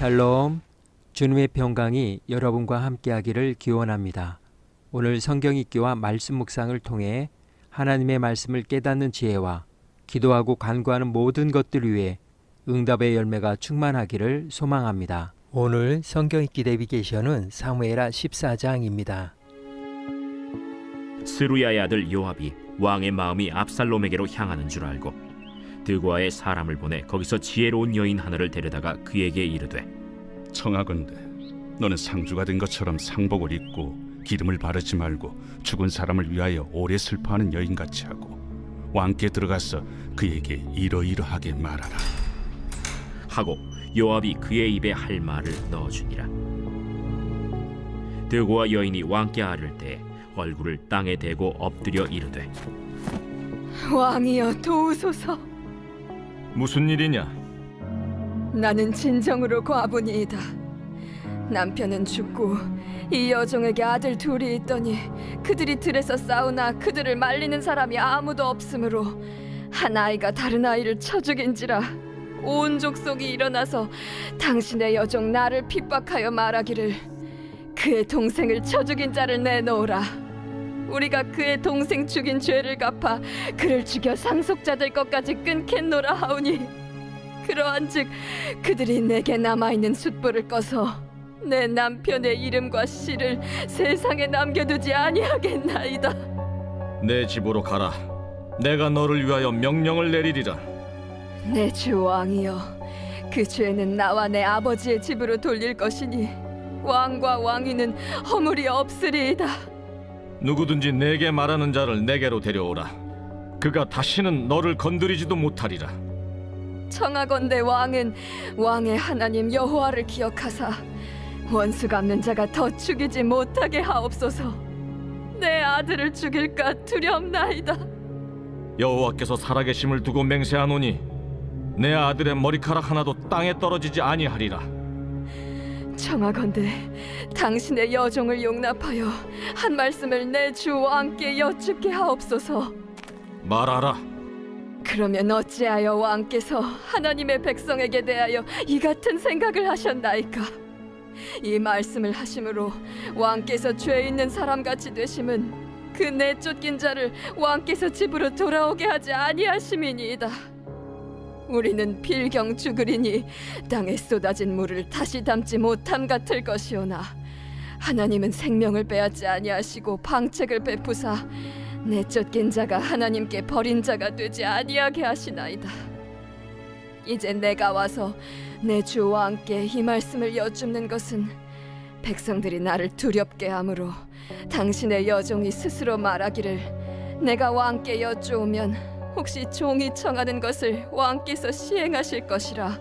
샬롬, 주님의 평강이 여러분과 함께하기를 기원합니다. 오늘 성경 읽기와 말씀 묵상을 통해 하나님의 말씀을 깨닫는 지혜와 기도하고 간구하는 모든 것들 위해 응답의 열매가 충만하기를 소망합니다. 오늘 성경 읽기 내비게이션은 사무엘하 14장입니다. 스루야의 아들 요압이 왕의 마음이 압살롬에게로 향하는 줄 알고 드고아의 사람을 보내 거기서 지혜로운 여인 하나를 데려다가 그에게 이르되, 청하건대 너는 상주가 된 것처럼 상복을 입고 기름을 바르지 말고 죽은 사람을 위하여 오래 슬퍼하는 여인같이 하고 왕께 들어가서 그에게 이러이러하게 말하라 하고 요압이 그의 입에 할 말을 넣어주니라. 드고아 여인이 왕께 아를 때 얼굴을 땅에 대고 엎드려 이르되, 왕이여 도우소서. 무슨 일이냐? 나는 진정으로 과부니이다. 남편은 죽고 이 여종에게 아들 둘이 있더니 그들이 들에서 싸우나 그들을 말리는 사람이 아무도 없으므로 한 아이가 다른 아이를 쳐 죽인지라. 온 족속이 일어나서 당신의 여종 나를 핍박하여 말하기를 그의 동생을 쳐 죽인 자를 내놓으라. 우리가 그의 동생 죽인 죄를 갚아 그를 죽여 상속자 될 것까지 끊겠노라 하오니, 그러한즉 그들이 내게 남아있는 숫불을 꺼서 내 남편의 이름과 씨를 세상에 남겨두지 아니하겠나이다. 내 집으로 가라. 내가 너를 위하여 명령을 내리리라. 내 주 왕이여, 그 죄는 나와 내 아버지의 집으로 돌릴 것이니 왕과 왕위는 허물이 없으리이다. 누구든지 내게 말하는 자를 내게로 데려오라. 그가 다시는 너를 건드리지도 못하리라. 청하건대 왕은 왕의 하나님 여호와를 기억하사 원수 갚는 자가 더 죽이지 못하게 하옵소서. 내 아들을 죽일까 두렵나이다. 여호와께서 살아계심을 두고 맹세하노니 내 아들의 머리카락 하나도 땅에 떨어지지 아니하리라. 청하건대 당신의 여종을 용납하여 한 말씀을 내 주 왕께 여쭙게 하옵소서. 말하라. 그러면 어찌하여 왕께서 하나님의 백성에게 대하여 이 같은 생각을 하셨나이까? 이 말씀을 하심으로 왕께서 죄 있는 사람같이 되심은 그 내쫓긴 자를 왕께서 집으로 돌아오게 하지 아니하심이니이다. 우리는 필경 죽으리니 땅에 쏟아진 물을 다시 담지 못함 같을 것이오나 하나님은 생명을 빼앗지 아니하시고 방책을 베푸사 내쫓긴 자가 하나님께 버린 자가 되지 아니하게 하시나이다. 이제 내가 와서 내 주 왕께 이 말씀을 여쭙는 것은 백성들이 나를 두렵게 하므로 당신의 여종이 스스로 말하기를 내가 왕께 여쭈오면 혹시 종이 청하는 것을 왕께서 시행하실 것이라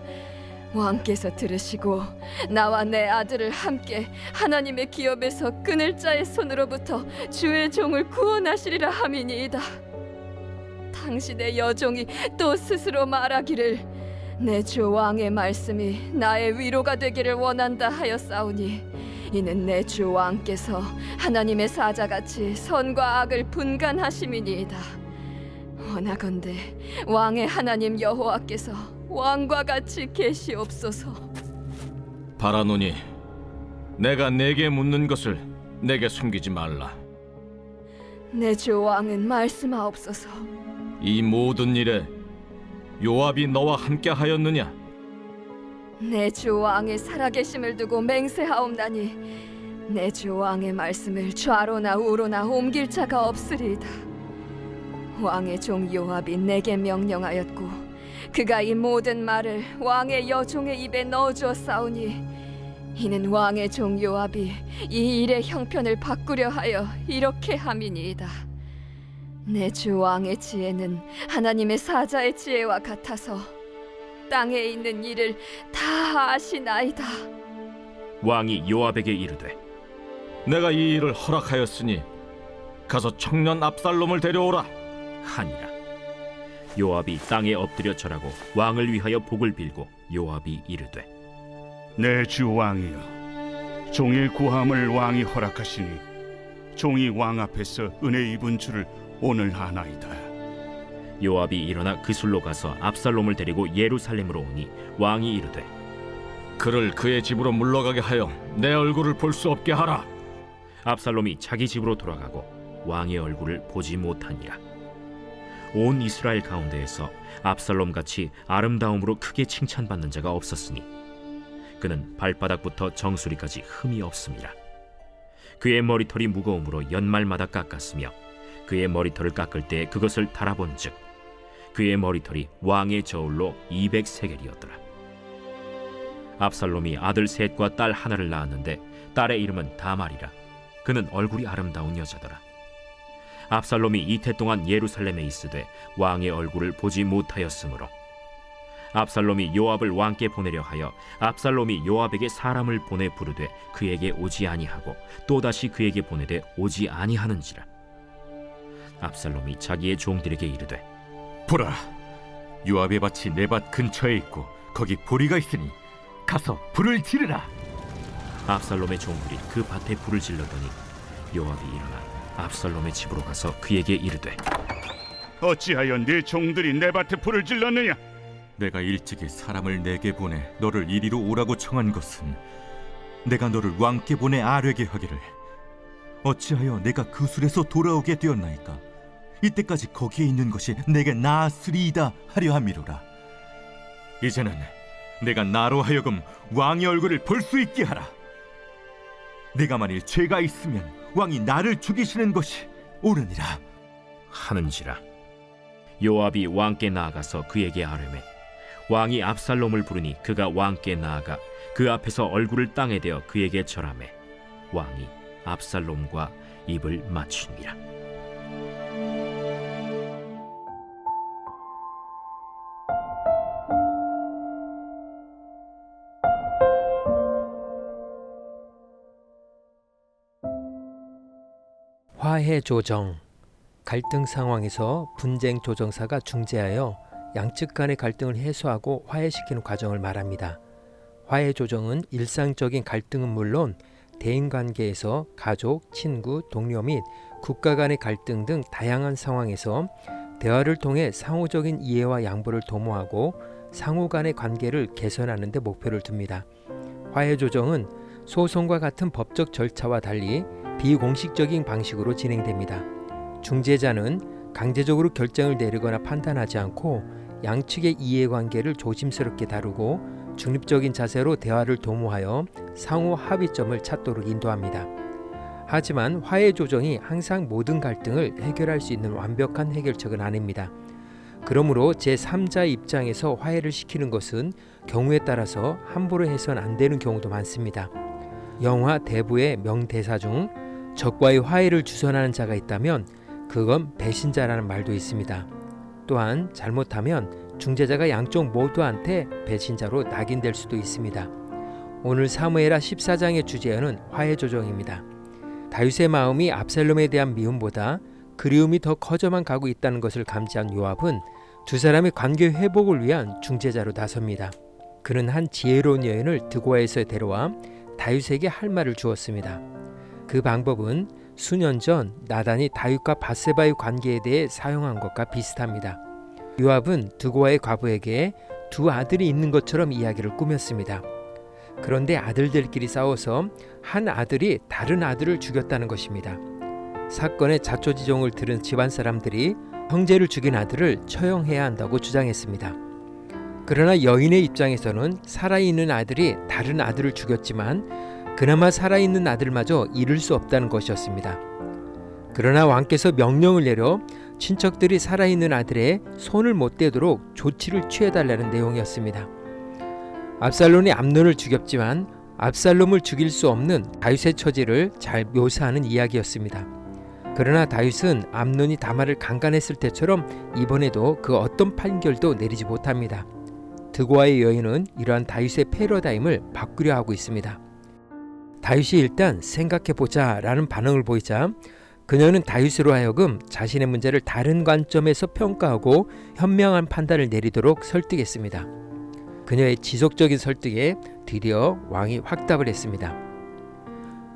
왕께서 들으시고 나와 내 아들을 함께 하나님의 기업에서 끊을 자의 손으로부터 주의 종을 구원하시리라 함이니이다. 당신의 여종이 또 스스로 말하기를 내 주 왕의 말씀이 나의 위로가 되기를 원한다 하였사오니 이는 내 주 왕께서 하나님의 사자같이 선과 악을 분간하심이니이다. 원하건대 왕의 하나님 여호와께서 왕과 같이 계시옵소서. 바라노니 내가 내게 묻는 것을 내게 숨기지 말라. 내 주 왕은 말씀하옵소서. 이 모든 일에 요압이 너와 함께 하였느냐? 내 주 왕의 살아계심을 두고 맹세하옵나니 내 주 왕의 말씀을 좌로나 우로나 옮길 자가 없으리이다. 왕의 종 요압이 내게 명령하였고 그가 이 모든 말을 왕의 여종의 입에 넣어주었사오니 이는 왕의 종 요압이 이 일의 형편을 바꾸려 하여 이렇게 함이니이다. 내 주 왕의 지혜는 하나님의 사자의 지혜와 같아서 땅에 있는 일을 다 아시나이다. 왕이 요압에게 이르되, 내가 이 일을 허락하였으니 가서 청년 압살롬을 데려오라 하니라. 요압이 땅에 엎드려 절하고 왕을 위하여 복을 빌고 요압이 이르되, 내 주 왕이여, 종의 구함을 왕이 허락하시니 종이 왕 앞에서 은혜 입은 줄을 오늘 아나이다. 요압이 일어나 그술로 가서 압살롬을 데리고 예루살렘으로 오니 왕이 이르되, 그를 그의 집으로 물러가게 하여 내 얼굴을 볼 수 없게 하라. 압살롬이 자기 집으로 돌아가고 왕의 얼굴을 보지 못하니라. 온 이스라엘 가운데에서 압살롬같이 아름다움으로 크게 칭찬받는 자가 없었으니 그는 발바닥부터 정수리까지 흠이 없습니다. 그의 머리털이 무거움으로 연말마다 깎았으며 그의 머리털을 깎을 때 그것을 달아본즉 그의 머리털이 왕의 저울로 200세겔이었더라. 압살롬이 아들 셋과 딸 하나를 낳았는데 딸의 이름은 다말이라. 그는 얼굴이 아름다운 여자더라. 압살롬이 이태 동안 예루살렘에 있으되 왕의 얼굴을 보지 못하였으므로 압살롬이 요압을 왕께 보내려 하여 압살롬이 요압에게 사람을 보내 부르되 그에게 오지 아니하고 또다시 그에게 보내되 오지 아니하는지라. 압살롬이 자기의 종들에게 이르되 보라, 요압의 밭이 내 밭 근처에 있고 거기 보리가 있으니 가서 불을 지르라. 압살롬의 종들이 그 밭에 불을 질렀더니 요압이 일어나 압살롬의 집으로 가서 그에게 이르되 어찌하여 네 종들이 내 밭에 불을 질렀느냐? 내가 일찍이 사람을 내게 보내 너를 이리로 오라고 청한 것은 내가 너를 왕께 보내 아뢰게 하기를 어찌하여 내가 그 술에서 돌아오게 되었나이까? 이때까지 거기에 있는 것이 내게 나았으리이다 하려 함이로라. 이제는 내가 나로 하여금 왕의 얼굴을 볼 수 있게 하라. 내가 만일 죄가 있으면 왕이 나를 죽이시는 것이 옳으니라 하는지라. 요압이 왕께 나아가서 그에게 아뢰매 왕이 압살롬을 부르니 그가 왕께 나아가 그 앞에서 얼굴을 땅에 대어 그에게 절하매 왕이 압살롬과 입을 맞추니라. 화해 조정. 갈등 상황에서 분쟁 조정사가 중재하여 양측 간의 갈등을 해소하고 화해시키는 과정을 말합니다. 화해 조정은 일상적인 갈등은 물론 대인관계에서 가족, 친구, 동료 및 국가 간의 갈등 등 다양한 상황에서 대화를 통해 상호적인 이해와 양보를 도모하고 상호 간의 관계를 개선하는 데 목표를 둡니다. 화해 조정은 소송과 같은 법적 절차와 달리 비공식적인 방식으로 진행됩니다. 중재자는 강제적으로 결정을 내리거나 판단하지 않고 양측의 이해관계를 조심스럽게 다루고 중립적인 자세로 대화를 도모하여 상호 합의점을 찾도록 인도합니다. 하지만 화해 조정이 항상 모든 갈등을 해결할 수 있는 완벽한 해결책은 아닙니다. 그러므로 제3자 입장에서 화해를 시키는 것은 경우에 따라서 함부로 해서는 안 되는 경우도 많습니다. 영화 대부의 명대사 중 적과의 화해를 주선하는 자가 있다면 그건 배신자라는 말도 있습니다. 또한 잘못하면 중재자가 양쪽 모두한테 배신자로 낙인될 수도 있습니다. 오늘 사무엘하 14장의 주제어는 화해 조정입니다. 다윗의 마음이 압살롬에 대한 미움보다 그리움이 더 커져만 가고 있다는 것을 감지한 요압은 두 사람의 관계 회복을 위한 중재자로 나섭니다. 그는 한 지혜로운 여인을 드고아에서 데려와 다윗에게 할 말을 주었습니다. 그 방법은 수년 전 나단이 다윗과 밧세바의 관계에 대해 사용한 것과 비슷합니다. 요압은 드고아의 과부에게 두 아들이 있는 것처럼 이야기를 꾸몄습니다. 그런데 아들들끼리 싸워서 한 아들이 다른 아들을 죽였다는 것입니다. 사건의 자초지종을 들은 집안 사람들이 형제를 죽인 아들을 처형해야 한다고 주장했습니다. 그러나 여인의 입장에서는 살아있는 아들이 다른 아들을 죽였지만 그나마 살아있는 아들마저 잃을 수 없다는 것이었습니다. 그러나 왕께서 명령을 내려 친척들이 살아있는 아들의 손을 못 대도록 조치를 취해달라는 내용이었습니다. 압살롬이 암논을 죽였지만 압살롬을 죽일 수 없는 다윗의 처지를 잘 묘사하는 이야기였습니다. 그러나 다윗은 암논이 다말을 강간했을 때처럼 이번에도 그 어떤 판결도 내리지 못합니다. 드고아의 여인은 이러한 다윗의 패러다임을 바꾸려 하고 있습니다. 다윗이 일단 생각해보자 라는 반응을 보이자 그녀는 다윗으로 하여금 자신의 문제를 다른 관점에서 평가하고 현명한 판단을 내리도록 설득했습니다. 그녀의 지속적인 설득에 드디어 왕이 확답을 했습니다.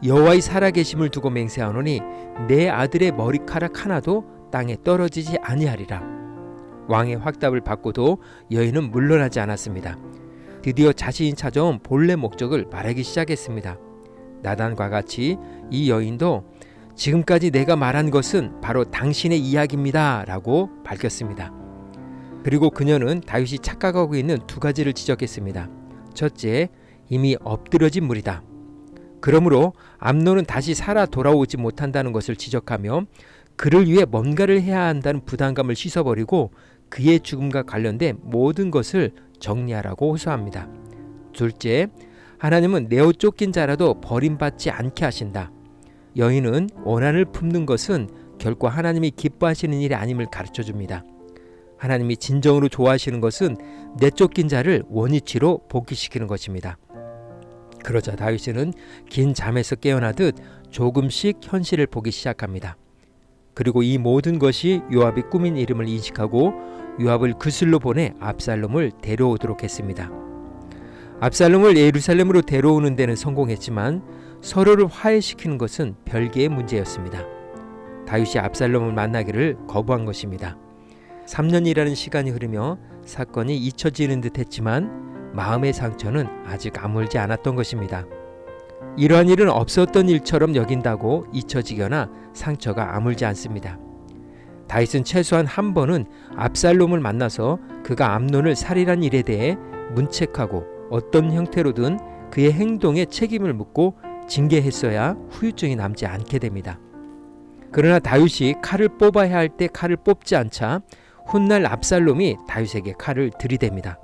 여호와의 살아계심을 두고 맹세하노니 내 아들의 머리카락 하나도 땅에 떨어지지 아니하리라. 왕의 확답을 받고도 여인은 물러나지 않았습니다. 드디어 자신이 찾아온 본래 목적을 말하기 시작했습니다. 나단과 같이 이 여인도 지금까지 내가 말한 것은 바로 당신의 이야기입니다 라고 밝혔습니다. 그리고 그녀는 다윗이 착각하고 있는 두 가지를 지적했습니다. 첫째, 이미 엎드러진 물이다. 그러므로 암논은 다시 살아 돌아오지 못한다는 것을 지적하며 그를 위해 뭔가를 해야 한다는 부담감을 씻어버리고 그의 죽음과 관련된 모든 것을 정리하라고 호소합니다. 둘째, 하나님은 내어 쫓긴 자라도 버림받지 않게 하신다. 여인은 원한을 품는 것은 결코 하나님이 기뻐하시는 일이 아님을 가르쳐줍니다. 하나님이 진정으로 좋아하시는 것은 내쫓긴 자를 원위치로 복귀시키는 것입니다. 그러자 다윗은 긴 잠에서 깨어나듯 조금씩 현실을 보기 시작합니다. 그리고 이 모든 것이 요압이 꾸민 이름을 인식하고 요압을 그슬로 보내 압살롬을 데려오도록 했습니다. 압살롬을 예루살렘으로 데려오는 데는 성공했지만 서로를 화해시키는 것은 별개의 문제였습니다. 다윗이 압살롬을 만나기를 거부한 것입니다. 3년이라는 시간이 흐르며 사건이 잊혀지는 듯 했지만 마음의 상처는 아직 아물지 않았던 것입니다. 이러한 일은 없었던 일처럼 여긴다고 잊혀지거나 상처가 아물지 않습니다. 다윗은 최소한 한 번은 압살롬을 만나서 그가 암논을 살인한 일에 대해 문책하고 어떤 형태로든 그의 행동에 책임을 묻고 징계했어야 후유증이 남지 않게 됩니다. 그러나 다윗이 칼을 뽑아야 할 때 칼을 뽑지 않자 훗날 압살롬이 다윗에게 칼을 들이댑니다.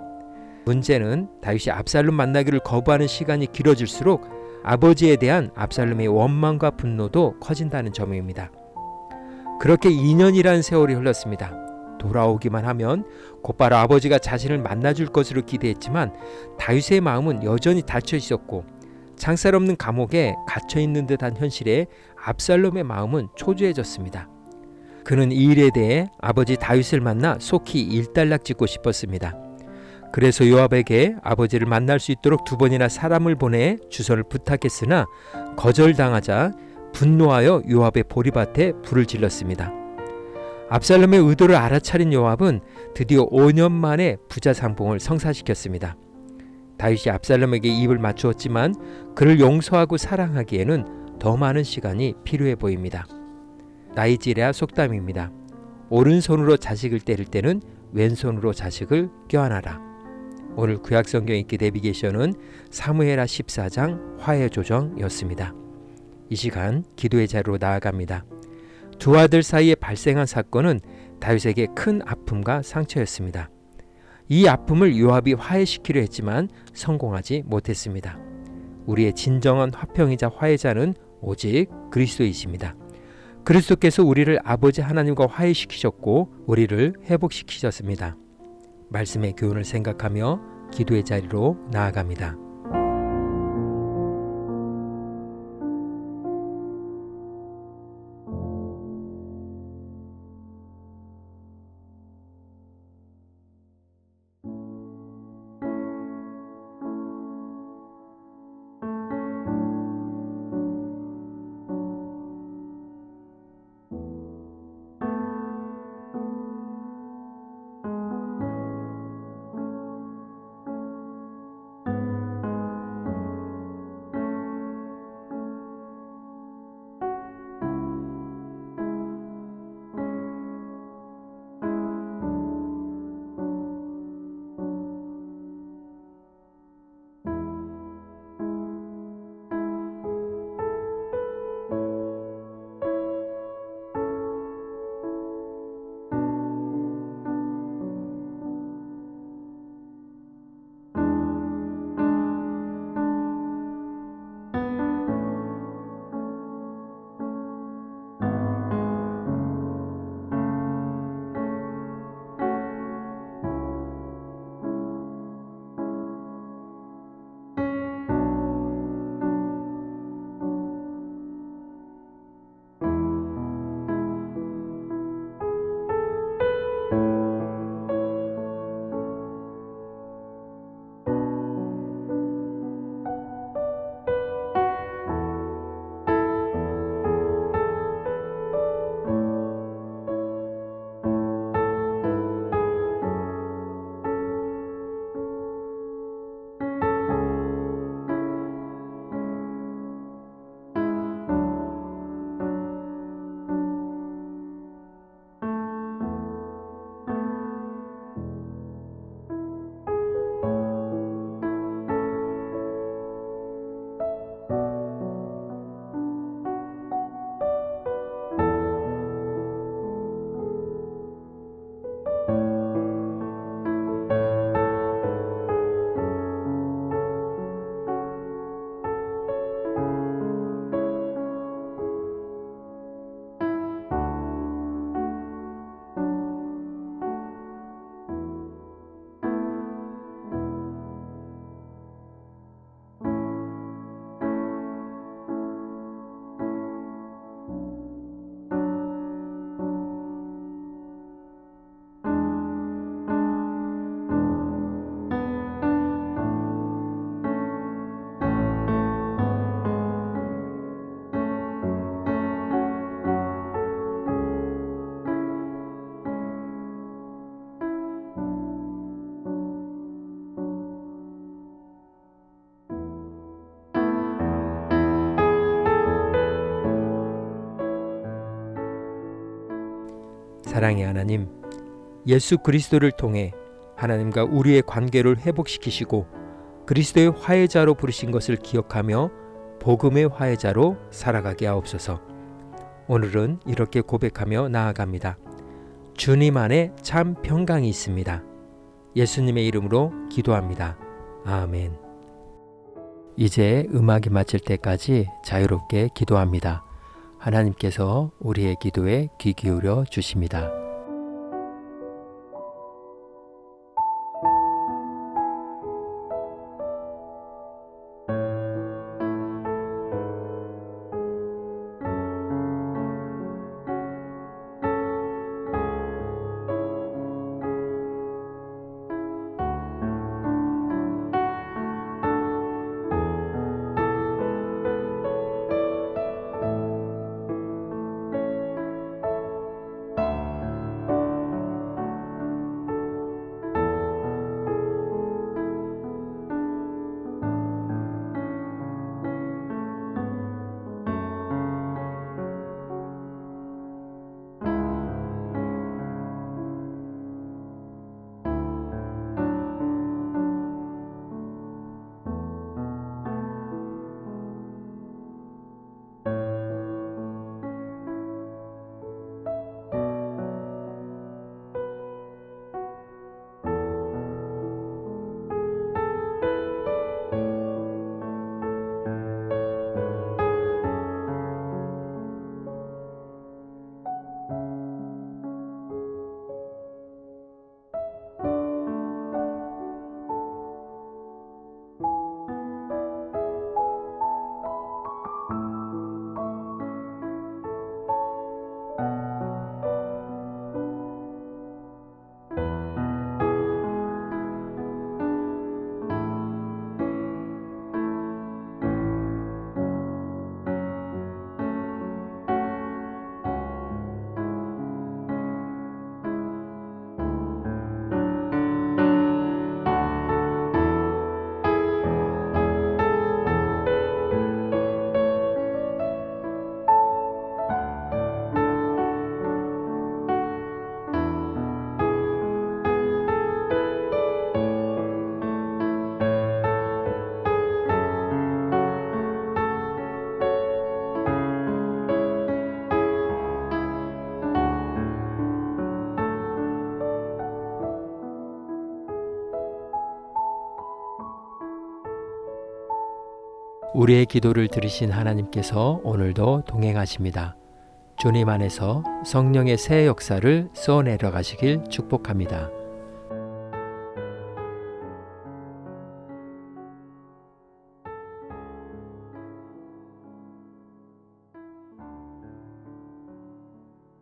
문제는 다윗이 압살롬 만나기를 거부하는 시간이 길어질수록 아버지에 대한 압살롬의 원망과 분노도 커진다는 점입니다. 그렇게 2년이라는 세월이 흘렀습니다. 돌아오기만 하면 곧바로 아버지가 자신을 만나줄 것으로 기대했지만 다윗의 마음은 여전히 닫혀 있었고 창살 없는 감옥에 갇혀 있는 듯한 현실에 압살롬의 마음은 초조해졌습니다. 그는 이 일에 대해 아버지 다윗을 만나 속히 일단락짓고 싶었습니다. 그래서 요압에게 아버지를 만날 수 있도록 2번이나 사람을 보내 주선을 부탁했으나 거절당하자 분노하여 요압의 보리밭에 불을 질렀습니다. 압살롬의 의도를 알아차린 요압은 드디어 5년 만에 부자상봉을 성사시켰습니다. 다윗이 압살롬에게 입을 맞추었지만 그를 용서하고 사랑하기에는 더 많은 시간이 필요해 보입니다. 나이지레아 속담입니다. 오른손으로 자식을 때릴 때는 왼손으로 자식을 껴안아라. 오늘 구약성경 읽기 내비게이션은 사무엘하 14장 화해조정이었습니다. 이 시간 기도의 자리로 나아갑니다. 두 아들 사이에 발생한 사건은 다윗에게 큰 아픔과 상처였습니다. 이 아픔을 요압이 화해시키려 했지만 성공하지 못했습니다. 우리의 진정한 화평이자 화해자는 오직 그리스도이십니다. 그리스도께서 우리를 아버지 하나님과 화해시키셨고 우리를 회복시키셨습니다. 말씀의 교훈을 생각하며 기도의 자리로 나아갑니다. 사랑의 하나님, 예수 그리스도를 통해 하나님과 우리의 관계를 회복시키시고 그리스도의 화해자로 부르신 것을 기억하며 복음의 화해자로 살아가게 하옵소서. 오늘은 이렇게 고백하며 나아갑니다. 주님 안에 참 평강이 있습니다. 예수님의 이름으로 기도합니다. 아멘. 이제 음악이 마칠 때까지 자유롭게 기도합니다. 하나님께서 우리의 기도에 귀 기울여 주십니다. 우리의 기도를 들으신 하나님께서 오늘도 동행하십니다. 주님 안에서 성령의 새 역사를 쏘내려 가시길 축복합니다.